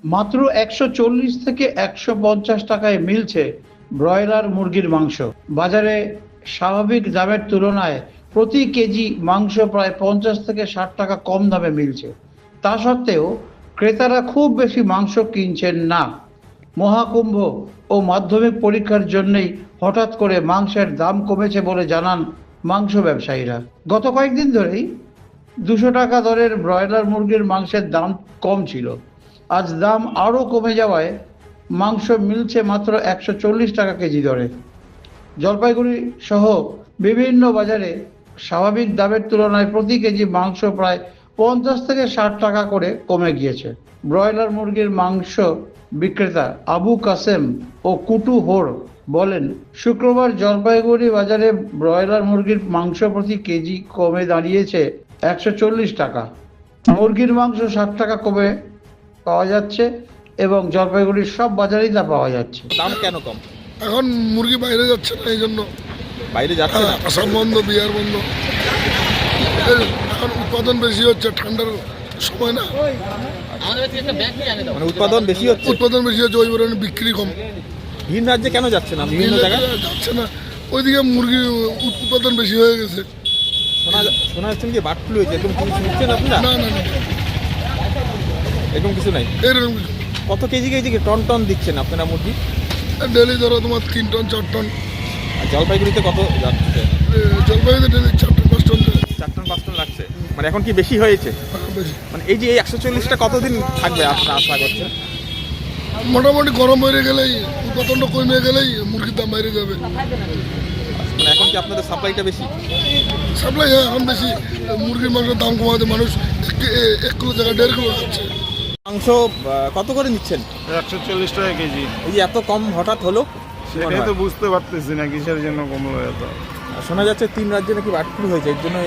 মাত্র ১৪০ থেকে ১৫০ টাকায় মিলছে ব্রয়লার মুরগির মাংস। বাজারে স্বাভাবিক দামের তুলনায় প্রতি কেজি মাংস প্রায় ৫০ থেকে ৬০ টাকা কম দামে মিলছে। তা সত্ত্বেও ক্রেতারা খুব বেশি মাংস কিনছেন না। মহাকুম্ভ ও মাধ্যমিক পরীক্ষার জন্যই হঠাৎ করে মাংসের দাম কমেছে বলে জানান মাংস ব্যবসায়ীরা। গত কয়েকদিন ধরেই ২০০ টাকা দরের ব্রয়লার মুরগির মাংসের দাম কম ছিল। আজ দাম আরও কমে যাওয়ায় মাংস মিলছে মাত্র ১৪০ টাকা কেজি দরে। জলপাইগুড়ি সহ বিভিন্ন বাজারে স্বাভাবিক দামের তুলনায় প্রতি কেজি মাংস প্রায় ৫০ থেকে ৬০ টাকা করে কমে গিয়েছে। ব্রয়লার মুরগির মাংস বিক্রেতা আবু কাসেম ও কুটু হোর বলেন, শুক্রবার জলপাইগুড়ি বাজারে ব্রয়লার মুরগির মাংস প্রতি কেজি কমে দাঁড়িয়েছে ১৪০ টাকা। মুরগির মাংস ৬০ টাকা কমে পাওয়া যাচ্ছে এবং জলপাইগুড়ির সব বাজারেই তা পাওয়া যাচ্ছে। দাম কেন কম? এখন মুরগি বাইরে যাচ্ছে না, এই জন্য। বাইরে যাচ্ছে না? আসাম বন্ধ, বিহার বন্ধ। এখন উৎপাদন বেশি হচ্ছে, ঠান্ডার সময় না, মানে উৎপাদন বেশি হচ্ছে, ওই কারণে বিক্রি কম। ভিন রাজ্যে কেন যাচ্ছে না? বিভিন্ন জায়গায় যাচ্ছে না, ওইদিকে মুরগি উৎপাদন বেশি হয়ে গেছে। শোনা যাচ্ছে কি বার্ড ফ্লু হয়েছে, এরকম কিছু শুনছেন আপনারা? না, এরকম কিছু নাই। এরকম কিছু কত কেজি টন টন দিচ্ছেন আপনারা মুরগি? ডেলি ধরো তোমার ৩ টন ৪ টন। আর জলপাইগুড়িতে কত যাচ্ছে? জলপাইগুড়িতে daily ৪ ton ৫ ton. ৪ ton ৫ ton লাগছে। মানে এখন কি বেশি হয়েছে? বেশি। মানে এই যে এই ১৪০টা কতদিন থাকবে আপনারা আশা করছেন? মোটামুটি গরম হয়ে গেলেই, উৎপাদনটা কমে গেলেই মুরগির দাম বাইরে যাবে। মানে এখন কি আপনাদের সাপ্লাইটা বেশি? সাপ্লাই এখন বেশি। মুরগির মাংসের দাম কমাতে মানুষ ১ কিলো জায়গায় ১.৫ কিলো যাচ্ছে। মাংস কত করে নিচ্ছেন? ১৪০ টাকা কেজি। এই যে এত কম হঠাৎ হলো, সেটাই তো বুঝতে পারতেছি না কিসের জন্য কমলো এত। শোনা যাচ্ছে ৩ রাজ্যে নাকি বার্ড ফ্লু হয়েছে, এর জন্য